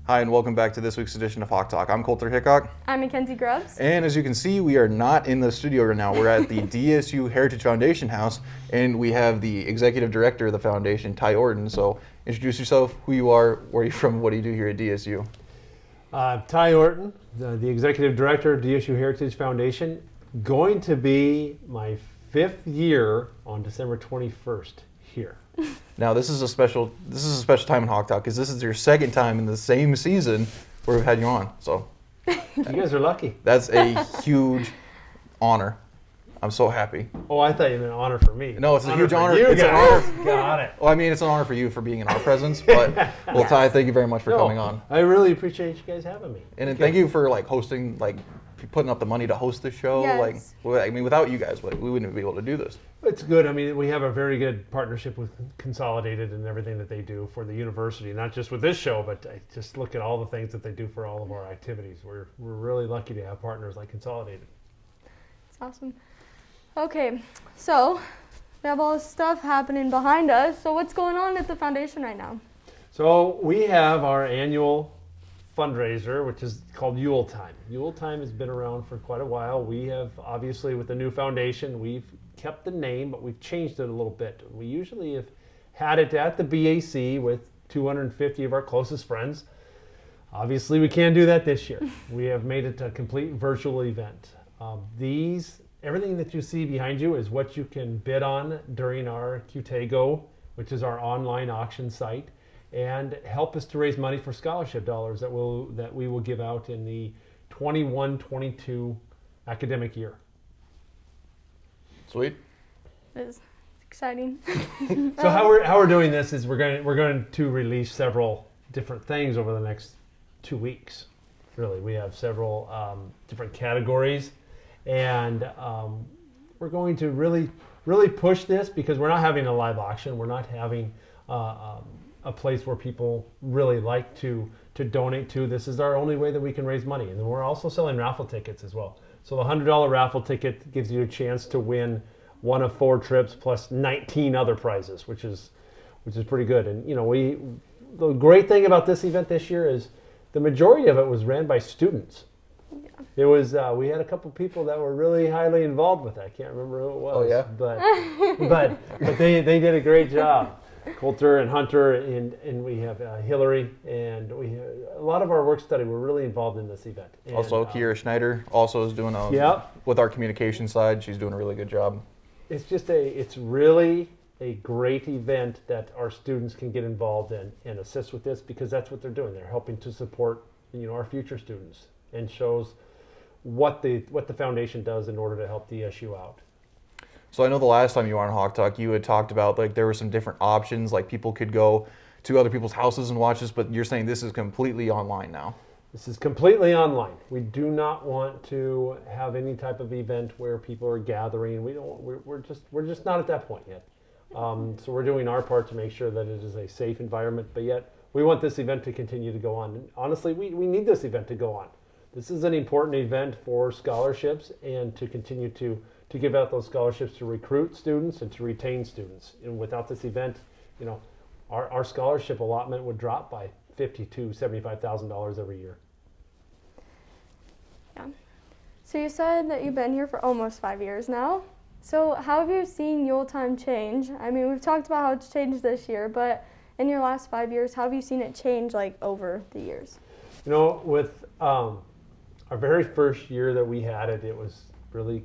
Hi, and welcome back to this week's edition of Hawk Talk. I'm Colter Hickok. I'm Mackenzie Grubbs. And as you can see, we are not in the studio right now. We're at the DSU Heritage Foundation house, and we have the executive director of the foundation, Ty Orton. So introduce yourself, who you are, where are you from, what do you do here at DSU? Ty Orton, the executive director of DSU Heritage Foundation. Going to be my 5th year on December 21st here. Now this is a special time in Hawk Talk because this is your 2nd time in the same season where we've had you on. So you guys are lucky. That's a huge honor. I'm so happy. Oh, I thought you meant honor for me. No, it's a huge honor. It's an honor. Got it. Well, I mean, it's an honor for you for being in our presence, but well, Ty, thank you very much for coming on. I really appreciate you guys having me. And thank you for hosting, putting up the money to host the show. Yes. Without you guys, we wouldn't be able to do this. It's good. I mean, we have a very good partnership with Consolidated and everything that they do for the university, not just with this show, but I just look at all the things that they do for all of our activities. We're really lucky to have partners like Consolidated. It's awesome. Okay, so we have all this stuff happening behind us. So what's going on at the foundation right now? So we have our annual fundraiser, which is called YULETYME. YULETYME has been around for quite a while. We have, obviously, with the new foundation, we've kept the name, but we've changed it a little bit. We usually have had it at the BAC with 250 of our closest friends. Obviously, we can't do that this year. We have made it a complete virtual event. Everything that you see behind you is what you can bid on during our QTago, which is our online auction site, and help us to raise money for scholarship dollars that we will give out in the 21-22 academic year. Sweet. It's exciting. So how we're doing this is we're going to release several different things over the next 2 weeks. Really, we have several different categories, and we're going to really push this because we're not having a live auction. We're not having a place where people really like to donate to. This is our only way that we can raise money. And then we're also selling raffle tickets as well. So the $100 raffle ticket gives you a chance to win one of 4 trips plus 19 other prizes, which is pretty good. And the great thing about this event this year is the majority of it was ran by students. Yeah. It was we had a couple people that were really highly involved with it. I can't remember who it was. Oh yeah. But they did a great job. Colter and Hunter and we have Hillary, and we have a lot of our work study were really involved in this event. And, also, Kiera Schneider also is doing with our communication side. She's doing a really good job. It's really a great event that our students can get involved in and assist with this because that's what they're doing. They're helping to support our future students and shows what the foundation does in order to help DSU out. So I know the last time you were on Hawk Talk, you had talked about there were some different options, like people could go to other people's houses and watch this, but you're saying this is completely online now. This is completely online. We do not want to have any type of event where people are gathering. We're just not at that point yet. So we're doing our part to make sure that it is a safe environment, but yet we want this event to continue to go on. And honestly, we need this event to go on. This is an important event for scholarships and to continue to give out those scholarships to recruit students and to retain students. And without this event, our scholarship allotment would drop by $50,000 to $75,000 every year. Yeah. So you said that you've been here for almost 5 years now. So how have you seen YULETYME change? I mean, we've talked about how it's changed this year, but in your last 5 years, how have you seen it change over the years? With our very first year that we had it, it was really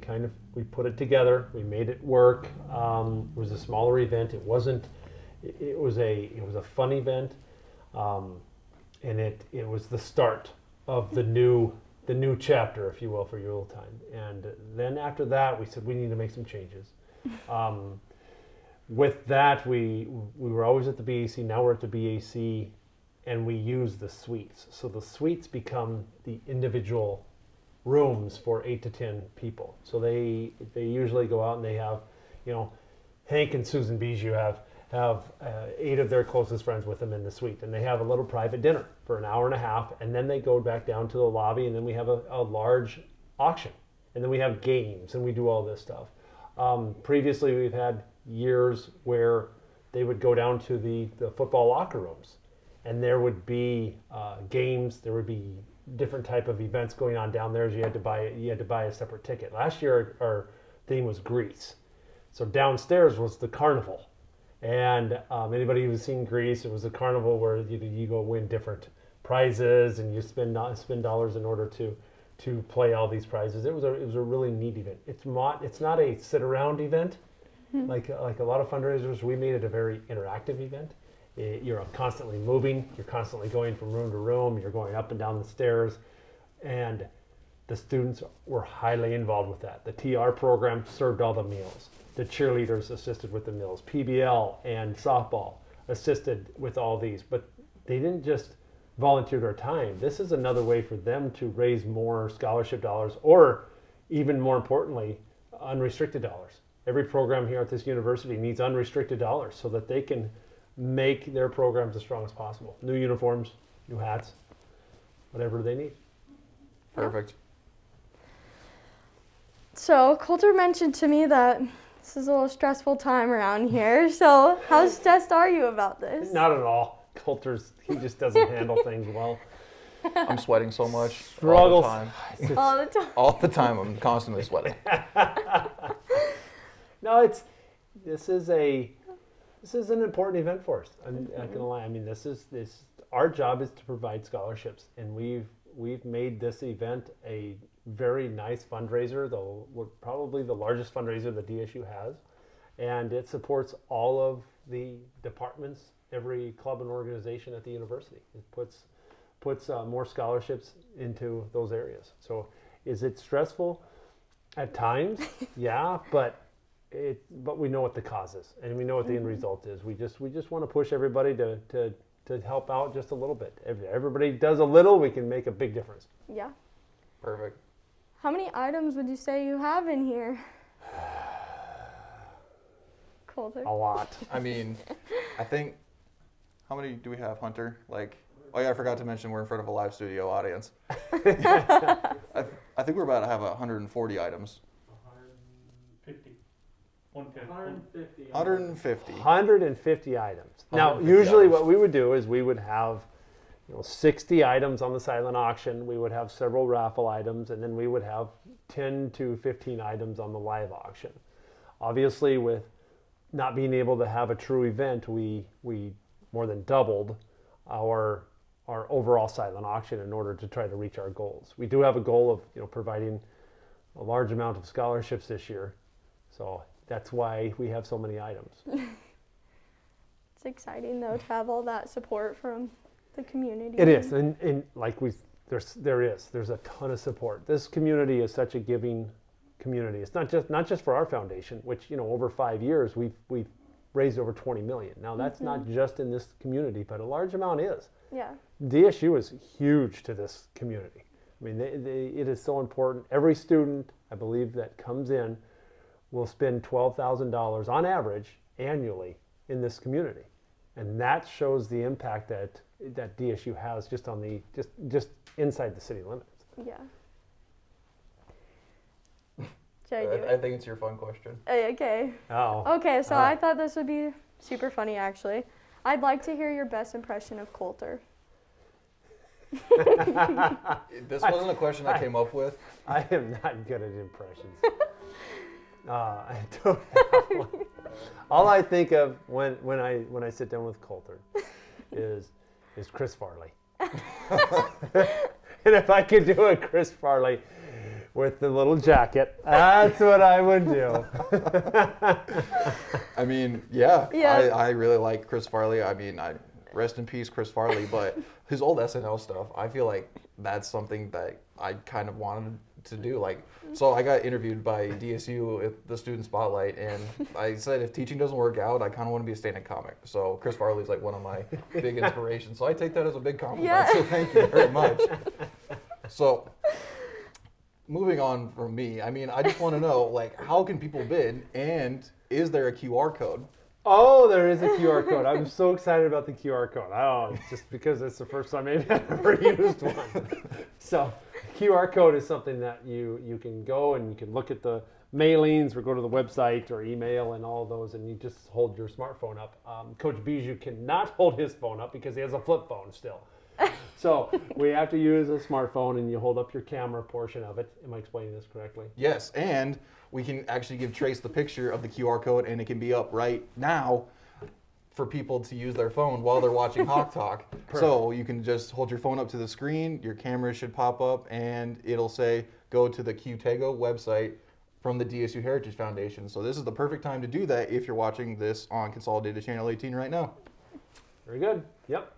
we put it together, we made it work. It was a smaller event. It was a fun event, and it was the start of the new chapter, if you will, for YULETYME. And then after that, we said we need to make some changes. With that, we were always at the BAC. Now we're at the BAC, and we use the suites. So the suites become the individual rooms for 8 to 10 people. So they usually go out and they have, Hank and Susan Bijou have 8 of their closest friends with them in the suite, and they have a little private dinner for an hour and a half, and then they go back down to the lobby, and then we have a large auction, and then we have games, and we do all this stuff. Previously, we've had years where they would go down to the football locker rooms, and there would be games. There would be different type of events going on down there. You had to buy a separate ticket. Last year our theme was Greece, so downstairs was the carnival, and anybody who's seen Greece, it was a carnival where you go win different prizes and you spend dollars in order to play all these prizes. It was a really neat event. It's not a sit around event like a lot of fundraisers. We made it a very interactive event. You're constantly moving. You're constantly going from room to room. You're going up and down the stairs, and the students were highly involved with that. The TR program served all the meals. The cheerleaders assisted with the meals. PBL and softball assisted with all these, but they didn't just volunteer their time. This is another way for them to raise more scholarship dollars, or even more importantly, unrestricted dollars. Every program here at this university needs unrestricted dollars so that they can make their programs as strong as possible. New uniforms, new hats, whatever they need. Perfect. So Colter mentioned to me that this is a little stressful time around here. So how stressed are you about this? Not at all. He just doesn't handle things well. I'm sweating so much Struggles. all the time. All the time. All the time, I'm constantly sweating. No, this is an important event for us. I'm not gonna lie. I mean, our job is to provide scholarships, and we've made this event a very nice fundraiser. Though we're probably the largest fundraiser the DSU has, and it supports all of the departments, every club and organization at the university. It puts more scholarships into those areas. So, is it stressful? At times, yeah, but we know what the cause is, and we know what the end result is. We just want to push everybody to help out just a little bit. If everybody does a little, we can make a big difference. Yeah. Perfect. How many items would you say you have in here? Colter. A lot. I mean, I think, how many do we have, Hunter? Oh yeah, I forgot to mention we're in front of a live studio audience. I think we're about to have 140 items. 150. 150. 150. 150 items. Now, 150 usually items. what we would do is we would have 60 items on the silent auction. We would have several raffle items, and then we would have 10 to 15 items on the live auction. Obviously, with not being able to have a true event, we more than doubled our overall silent auction in order to try to reach our goals. We do have a goal of providing a large amount of scholarships this year, so that's why we have so many items. It's exciting though to have all that support from the community. It is, and like there's a ton of support. This community is such a giving community. It's not just for our foundation, which over 5 years we've raised over 20 million. Now that's not just in this community, but a large amount is. Yeah. DSU is huge to this community. I mean, it is so important. Every student, I believe, that comes in will spend $12,000 on average annually in this community, and that shows the impact that DSU has just on just inside the city limits. Yeah. Should I do I it? think it's your fun question. Okay. Oh. Okay, so I thought this would be super funny actually. I'd like to hear your best impression of Colter. This wasn't a question I came up with. I am not good at impressions. I don't have one. All I think of when I sit down with Colter is Chris Farley. And if I could do a Chris Farley with the little jacket, that's what I would do. I mean, yeah. Yeah. I really like Chris Farley. I mean, rest in peace, Chris Farley. But his old SNL stuff, I feel like that's something that I kind of wanted to do. So I got interviewed by DSU at the Student Spotlight, and I said if teaching doesn't work out, I kind of want to be a stand-up comic. So Chris Farley's one of my big inspirations. So I take that as a big compliment. Yeah. So thank you very much. So moving on from me, I mean, I just want to know, how can people bid, and is there a QR code? Oh, there is a QR code. I'm so excited about the QR code. Oh, it's just because it's the first time maybe I've ever used one. So QR code is something that you can go and you can look at the mailings or go to the website or email and all those, and you just hold your smartphone up. Coach Bijou cannot hold his phone up because he has a flip phone still. So we have to use a smartphone, and you hold up your camera portion of it. Am I explaining this correctly? Yes, and we can actually give Trace the picture of the QR code, and it can be up right now for people to use their phone while they're watching Hawk Talk. So you can just hold your phone up to the screen, your camera should pop up, and it'll say, go to the QTego website from the DSU Heritage Foundation. So this is the perfect time to do that if you're watching this on Consolidated Channel 18 right now. Very good. Yep.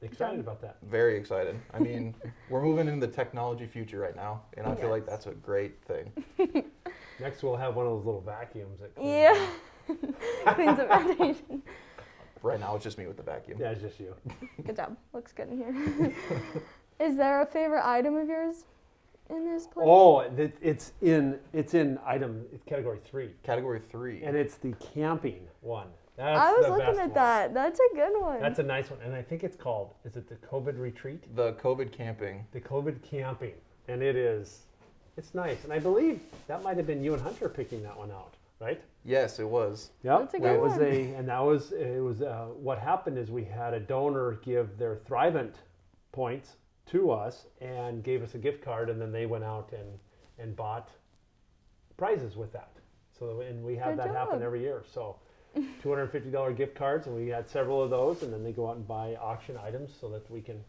Excited about that. Very excited. I mean, we're moving into the technology future right now, and I feel like that's a great thing. Next, we'll have one of those little vacuums that cleans Yeah. Cleans up foundation. Right now, it's just me with the vacuum. Yeah, it's just you. Good job. Looks good in here. Is there a favorite item of yours in this place? Oh, it's in category 3. Category 3. And it's the camping one. That's I was the looking best at one. that. That's a good one. That's a nice one. And I think it's called, is it the COVID retreat? The COVID camping. The COVID camping. And it's nice. And I believe that might have been you and Hunter picking that one out, right? Yes, it was. Yep. That's a good one. What happened is we had a donor give their Thrivent points to us and gave us a gift card, and then they went out and bought prizes with that. So, and we have Good that happen job. every year. So $250 gift cards, and we had several of those, and then they go out and buy auction items so that we can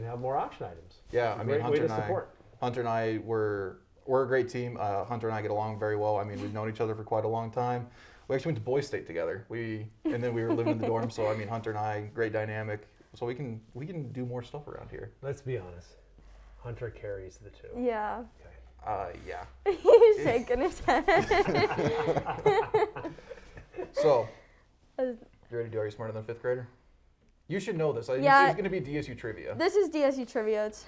have more auction items. Yeah, I mean, Great way to support. Hunter and I we're a great team. Hunter and I get along very well. I mean, we've known each other for quite a long time. We actually went to Boys State together. And then we were living in the dorm. So I mean, Hunter and I, great dynamic. So we can do more stuff around here. Let's be honest. Hunter carries the two. Yeah. Yeah. He's shaking his head. So, you ready to do Are You Smarter Than a Fifth Grader? You should know this. Yeah. It's going to be DSU trivia. This is DSU trivia. It's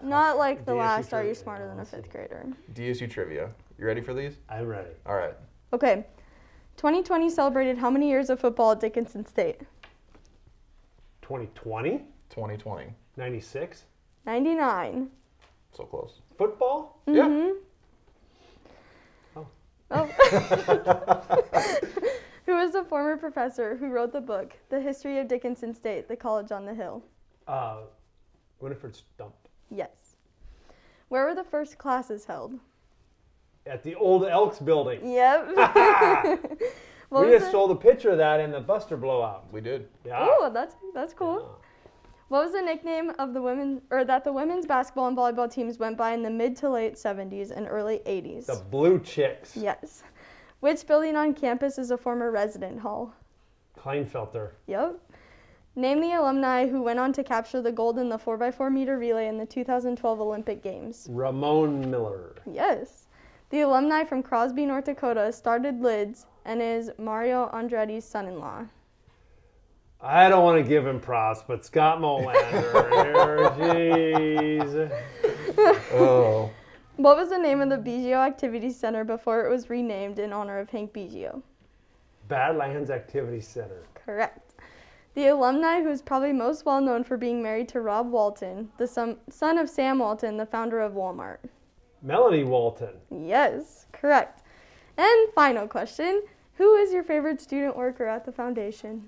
not like the DSU last Are You trivia. Smarter Than a Let's see. Fifth Grader. DSU trivia. You ready for these? I'm ready. All right. Okay. 2020 celebrated how many years of football at Dickinson State? 2020? 2020. 96? 99. So close. Football? Yeah. Oh. Who was the former professor who wrote the book, The History of Dickinson State, The College on the Hill? Winifred Stump. Yes. Where were the first classes held? At the old Elks building. Yep. What We was just stole the picture of that in the Buster blowout. We did. Yeah. Oh, that's cool. What was the nickname of the women's basketball and volleyball teams went by in the mid to late 70s and early 80s? The Blue Chicks. Yes. Which building on campus is a former resident hall? Kleinfelter. Yep. Name the alumni who went on to capture the gold in the 4x4 meter relay in the 2012 Olympic Games. Ramon Miller. Yes. The alumni from Crosby, North Dakota started Lids and is Mario Andretti's son-in-law. I don't want to give him props, but Scott Molander. Jeez. Oh. What was the name of the Biggio Activity Center before it was renamed in honor of Hank Biggio? Badlands Activity Center. Correct. The alumni who's probably most well known for being married to Rob Walton, the son of Sam Walton, the founder of Walmart. Melanie Walton. Yes, correct. And final question, who is your favorite student worker at the foundation?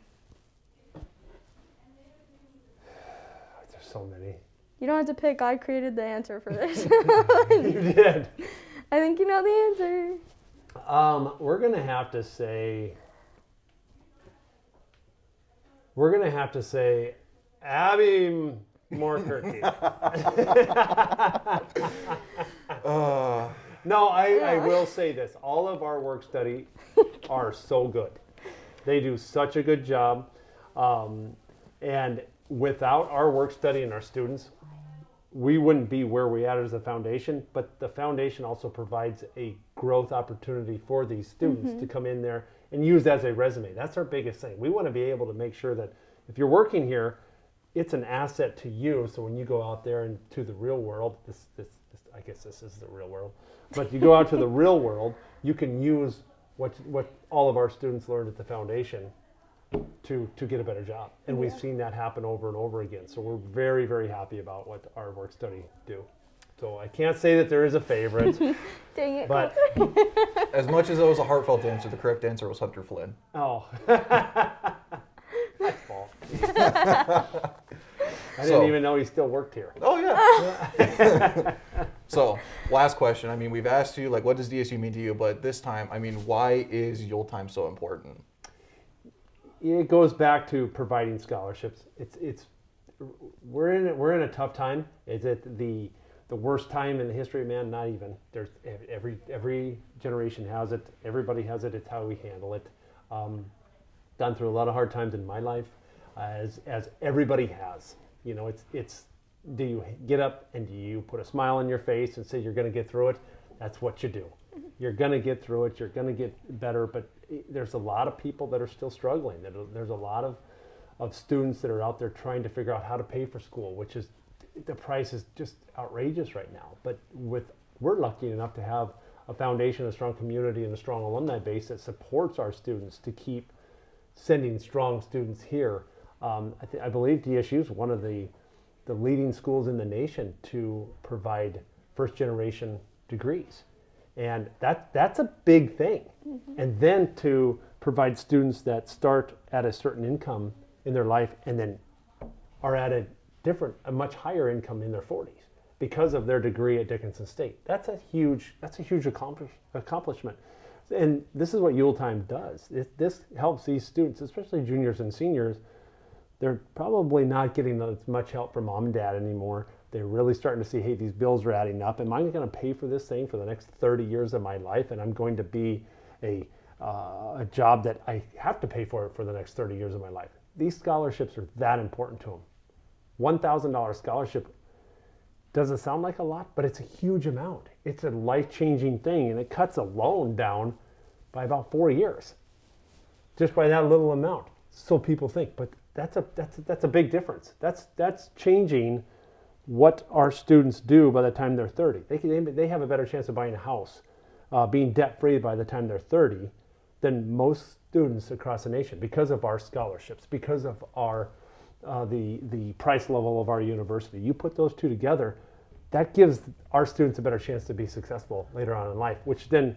There's so many. You don't have to pick, I created the answer for this. You did. I think you know the answer. We're gonna have to say Abby Morkirky. No, I will say this. All of our work study are so good. They do such a good job. And without our work study and our students, we wouldn't be where we are as a foundation, but the foundation also provides a growth opportunity for these students to come in there and use as a resume. That's our biggest thing. We want to be able to make sure that if you're working here, it's an asset to you. So when you go out there into the real world, this I guess this is the real world, but you go out to the real world, you can use what all of our students learned at the foundation to get a better job. And we've seen that happen over and over again. So we're very, very happy about what our work study do. So I can't say that there is a favorite. Dang it. But As much as it was a heartfelt answer, the correct answer was Hunter Flynn. oh, my fault. I didn't even know he still worked here. Oh yeah. So, last question. I mean, we've asked you, like, what does DSU mean to you? But this time, I mean, why is YULETYME so important? It goes back to providing scholarships. We're in a tough time. Is it the worst time in the history of man? Not even. There's every generation has it. Everybody has it. It's how we handle it. Gone through a lot of hard times in my life, as everybody has. You know, it's do you get up and do you put a smile on your face and say you're going to get through it? That's what you do. You're going to get through it. You're going to get better. But there's a lot of people that are still struggling. There's a lot of students that are out there trying to figure out how to pay for school, which is, the price is just outrageous right now. But we're lucky enough to have a foundation, a strong community, and a strong alumni base that supports our students to keep sending strong students here. I believe DSU is one of the leading schools in the nation to provide first-generation degrees. And that's a big thing. Mm-hmm. And then to provide students that start at a certain income in their life and then are at a much higher income in their 40s because of their degree at Dickinson State. That's a huge accomplishment. And this is what YULETYME does. This helps these students, especially juniors and seniors. They're probably not getting as much help from mom and dad anymore. They're really starting to see, hey, these bills are adding up. Am I going to pay for this thing for the next 30 years of my life? And I'm going to be a job that I have to pay for the next 30 years of my life. These scholarships are that important to them. $1,000 scholarship doesn't sound like a lot, but it's a huge amount. It's a life-changing thing, and it cuts a loan down by about 4 years, just by that little amount. So people think, but that's a big difference. That's changing what our students do by the time they're 30. They have a better chance of buying a house, being debt-free by the time they're 30 than most students across the nation because of our scholarships, because of our the price level of our university. You put those two together, that gives our students a better chance to be successful later on in life, which then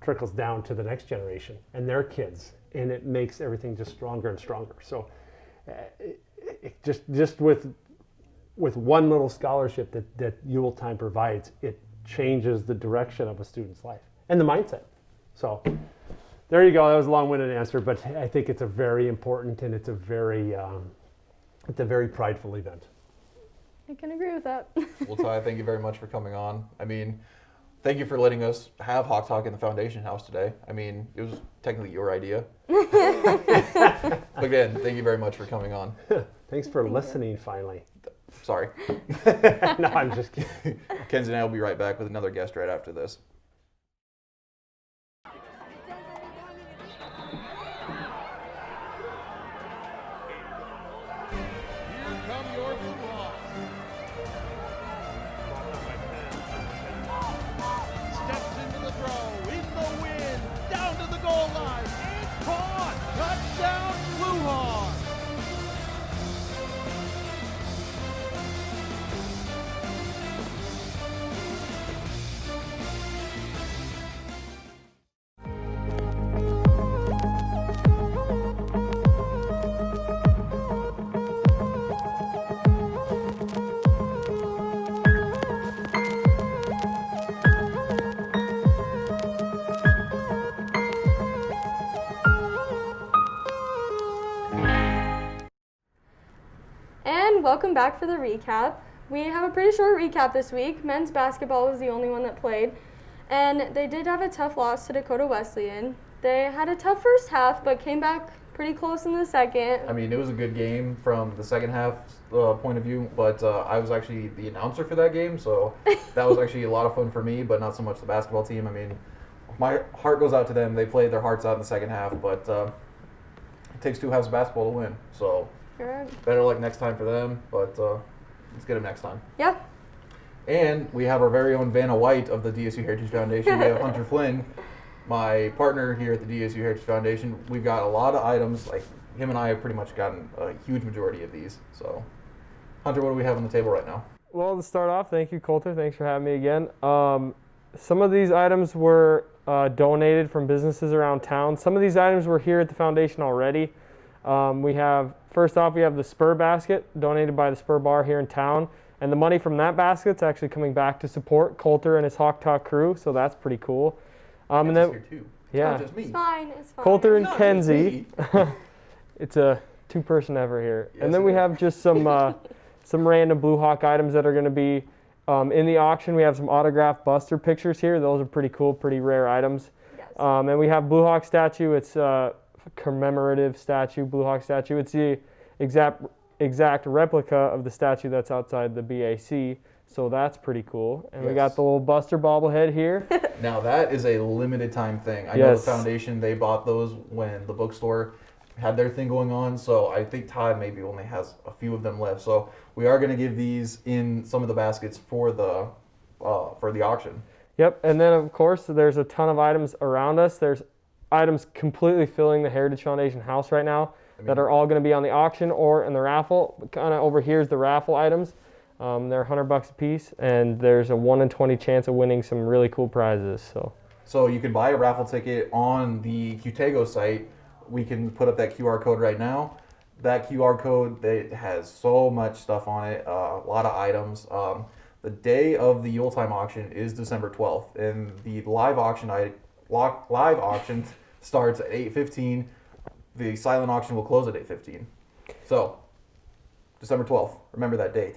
trickles down to the next generation and their kids, and it makes everything just stronger and stronger. So just with one little scholarship that YULETYME provides, it changes the direction of a student's life and the mindset. So there you go. That was a long-winded answer, but I think it's a very important and it's a very prideful event. I can agree with that. Well, Ty, thank you very much for coming on. I mean, thank you for letting us have Hawk Talk in the Foundation House today. I mean, it was technically your idea. But again, thank you very much for coming on. Thanks for listening, finally. Sorry. No, I'm just kidding. Kenzie and I will be right back with another guest right after this. Welcome back for the recap. We have a pretty short recap this week. Men's basketball was the only one that played, and they did have a tough loss to Dakota Wesleyan. They had a tough first half, but came back pretty close in the second. I mean, it was a good game from the second half point of view, but I was actually the announcer for that game, so that was actually a lot of fun for me, but not so much the basketball team. I mean, my heart goes out to them. They played their hearts out in the second half, but it takes two halves of basketball to win, so better luck next time for them, but let's get them next time. Yeah. And we have our very own Vanna White of the DSU Heritage Foundation. We have Hunter Flynn, my partner here at the DSU Heritage Foundation. We've got a lot of items, like him and I have pretty much gotten a huge majority of these. So, Hunter, what do we have on the table right now? Well, to start off, thank you, Colter. Thanks for having me again. Some of these items were donated from businesses around town. Some of these items were here at the foundation already. First off, we have the Spur basket donated by the Spur Bar here in town. And the money from that basket's actually coming back to support Colter and his Hawk Talk crew, so that's pretty cool. And then, here too. yeah, It's not just me. It's fine. It's fine. Colter and It's not just Kenzie. me. It's a two-person effort here. Yes, And then it we is. have just some random Blue Hawk items that are going to be in the auction. We have some autographed Buster pictures here. Those are pretty cool, pretty rare items. Yes. And we have Blue Hawk statue. It's a commemorative statue, Blue Hawk statue. It's the exact replica of the statue that's outside the BAC. So that's pretty cool. And we got Yes. the little Buster bobblehead here. Now that is a limited time thing. I know the Yes. foundation, they bought those when the bookstore had their thing going on. So I think Ty maybe only has a few of them left. So we are going to give these in some of the baskets for the auction. Yep, and then of course there's a ton of items around us. There's items completely filling the Heritage Foundation house right now that are all going to be on the auction or in the raffle. Kind of over here is the raffle items. They're $100 a piece, and there's a 1 in 20 chance of winning some really cool prizes. So you can buy a raffle ticket on the Qtego site. We can put up that QR code right now. That QR code, that has so much stuff on it, a lot of items. The day of the YULETYME auction is December 12th, and the live auction starts at 8:15. The silent auction will close at 8:15. So, December 12th, remember that date.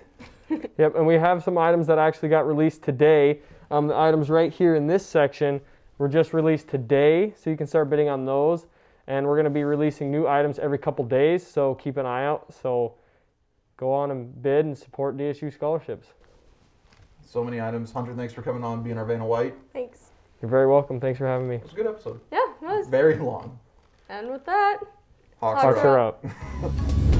Yep, and we have some items that actually got released today. The items right here in this section were just released today, so you can start bidding on those. And we're going to be releasing new items every couple days, so keep an eye out. So go on and bid and support DSU scholarships. So many items. Hunter, thanks for coming on, being our Vanna White. Thanks. You're very welcome. Thanks for having me. It was a good episode. Yeah, it was. Very long. And with that, Hawks Hawks are up. Hawks are up.